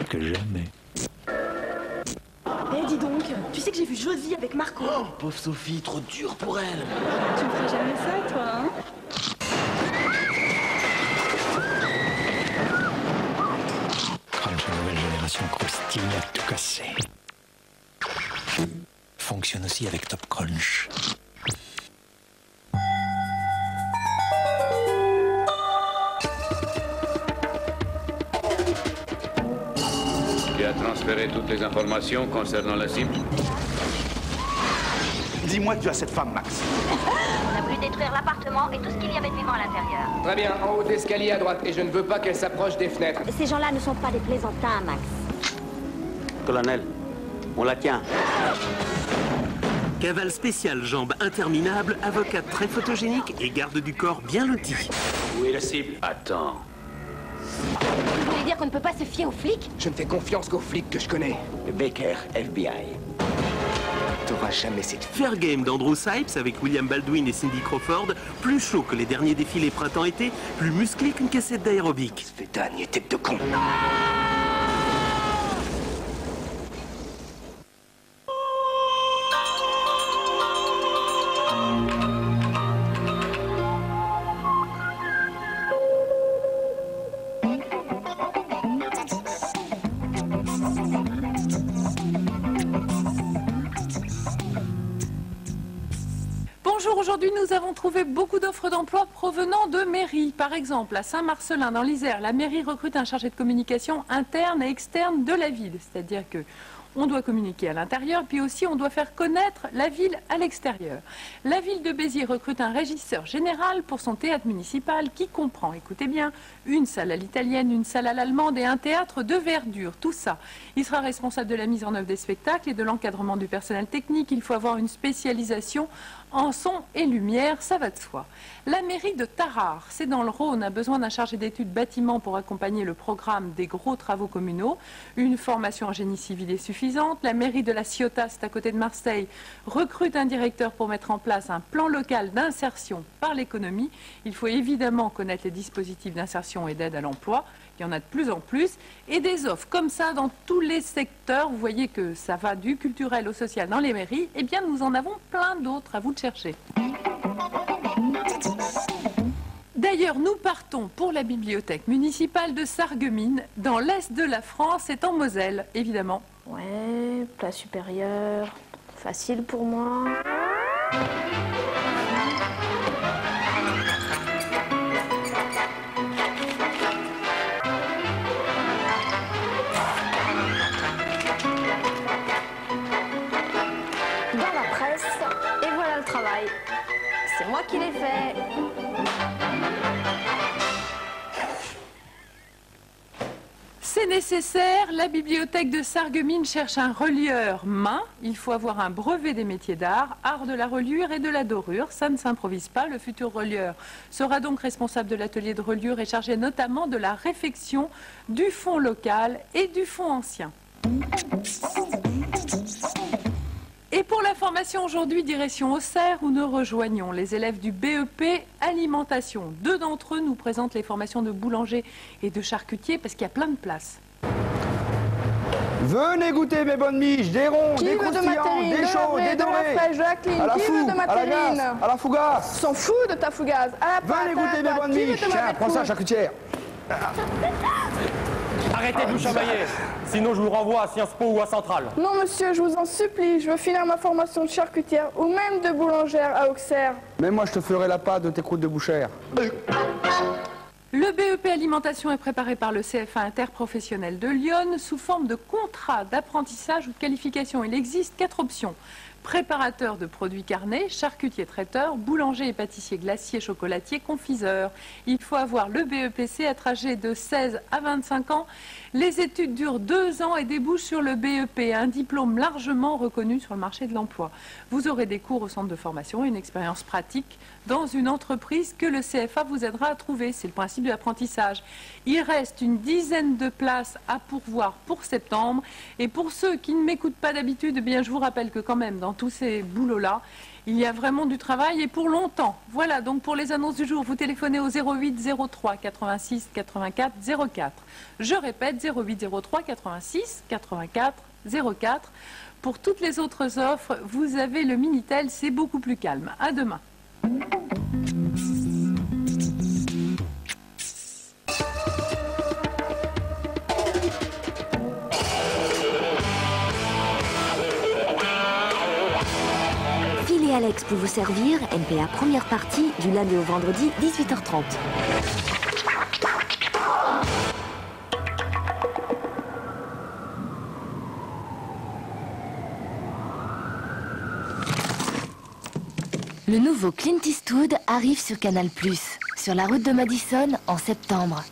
que jamais. Eh, dis donc, tu sais que j'ai vu Josie avec Marco. Oh, pauvre Sophie, trop dur pour elle. Tu me ferais jamais ça, toi, hein? Crunch, la nouvelle génération croustille à tout casser. Fonctionne aussi avec Top Crunch. Tu as transféré toutes les informations concernant la cible? Dis-moi que tu as cette femme, Max. On a voulu détruire l'appartement et tout ce qu'il y avait de vivant à l'intérieur. Très bien, en haut de l'escalier à droite, et je ne veux pas qu'elle s'approche des fenêtres. Ces gens-là ne sont pas des plaisantins, Max. Colonel, on la tient. Cavale spéciale, jambes interminables, avocate très photogénique et garde du corps bien loti. Où est la cible? Attends. Vous voulez dire qu'on ne peut pas se fier aux flics? Je ne fais confiance qu'aux flics que je connais. Baker, FBI. T'auras jamais cette fille. Fair Game d'Andrew Sipes avec William Baldwin et Cindy Crawford, plus chaud que les derniers défilés printemps-été, plus musclé qu'une cassette d'aérobic. Védagne, tête de con. Bonjour, aujourd'hui nous avons trouvé beaucoup d'offres d'emploi provenant de mairies. Par exemple, à Saint-Marcellin dans l'Isère, la mairie recrute un chargé de communication interne et externe de la ville. C'est-à-dire que on doit communiquer à l'intérieur, puis aussi on doit faire connaître la ville à l'extérieur. La ville de Béziers recrute un régisseur général pour son théâtre municipal qui comprend, écoutez bien, une salle à l'italienne, une salle à l'allemande et un théâtre de verdure, tout ça. Il sera responsable de la mise en œuvre des spectacles et de l'encadrement du personnel technique. Il faut avoir une spécialisation en son et lumière, ça va de soi. La mairie de Tarare, c'est dans le Rhône, a besoin d'un chargé d'études bâtiment pour accompagner le programme des gros travaux communaux. Une formation en génie civil est suffisante. La mairie de la Ciotat, c'est à côté de Marseille, recrute un directeur pour mettre en place un plan local d'insertion par l'économie. Il faut évidemment connaître les dispositifs d'insertion et d'aide à l'emploi. Il y en a de plus en plus. Et des offres comme ça dans tous les secteurs. Vous voyez que ça va du culturel au social dans les mairies. Eh bien, nous en avons plein d'autres. À vous de chercher. D'ailleurs, nous partons pour la bibliothèque municipale de Sarreguemines, dans l'est de la France et en Moselle, évidemment. Ouais, plat supérieur, facile pour moi. Dans la presse, et voilà le travail. C'est moi qui l'ai fait. C'est nécessaire, la bibliothèque de Sarreguemines cherche un relieur main. Il faut avoir un brevet des métiers d'art, art de la reliure et de la dorure. Ça ne s'improvise pas. Le futur relieur sera donc responsable de l'atelier de reliure et chargé notamment de la réfection du fonds local et du fonds ancien. Et pour la formation aujourd'hui, direction Auxerre, où nous rejoignons les élèves du BEP Alimentation. 2 d'entre eux nous présentent les formations de boulanger et de charcutier parce qu'il y a plein de places. Venez goûter mes bonnes miches, des ronds, des croustillants, des chauds, des dorés. Jacqueline, à la qui veut fou, de ma à la terrine? glace, à la fougasse. S'en fout de ta fougasse. À la pâte, Venez goûter mes bonnes miches. Tiens, prends ça, charcutière. Arrêtez de vous chamailler, sinon je vous renvoie à Sciences Po ou à Centrale. Non, monsieur, je vous en supplie, je veux finir ma formation de charcutière ou même de boulangère à Auxerre. Mais moi, je te ferai la pâte de tes croûtes de bouchère. Le BEP Alimentation est préparé par le CFA interprofessionnel de Lyon sous forme de contrat d'apprentissage ou de qualification. Il existe 4 options. Préparateur de produits carnés, charcutier traiteur, boulanger et pâtissier glacier, chocolatier, confiseur. Il faut avoir le BEPC, être âgé de 16 à 25 ans. Les études durent 2 ans et débouchent sur le BEP, un diplôme largement reconnu sur le marché de l'emploi. Vous aurez des cours au centre de formation et une expérience pratique dans une entreprise que le CFA vous aidera à trouver. C'est le principe de l'apprentissage. Il reste une dizaine de places à pourvoir pour septembre. Et pour ceux qui ne m'écoutent pas d'habitude, eh bien, je vous rappelle que quand même, dans tous ces boulots-là, Il y a vraiment du travail et pour longtemps. Voilà, donc pour les annonces du jour, vous téléphonez au 08 03 86 84 04. Je répète, 08 03 86 84 04. Pour toutes les autres offres, vous avez le Minitel, c'est beaucoup plus calme. À demain. Phil et Alex pour vous servir, NPA première partie, du lundi au vendredi, 18h30. Le nouveau Clint Eastwood arrive sur Canal+, sur la route de Madison en septembre.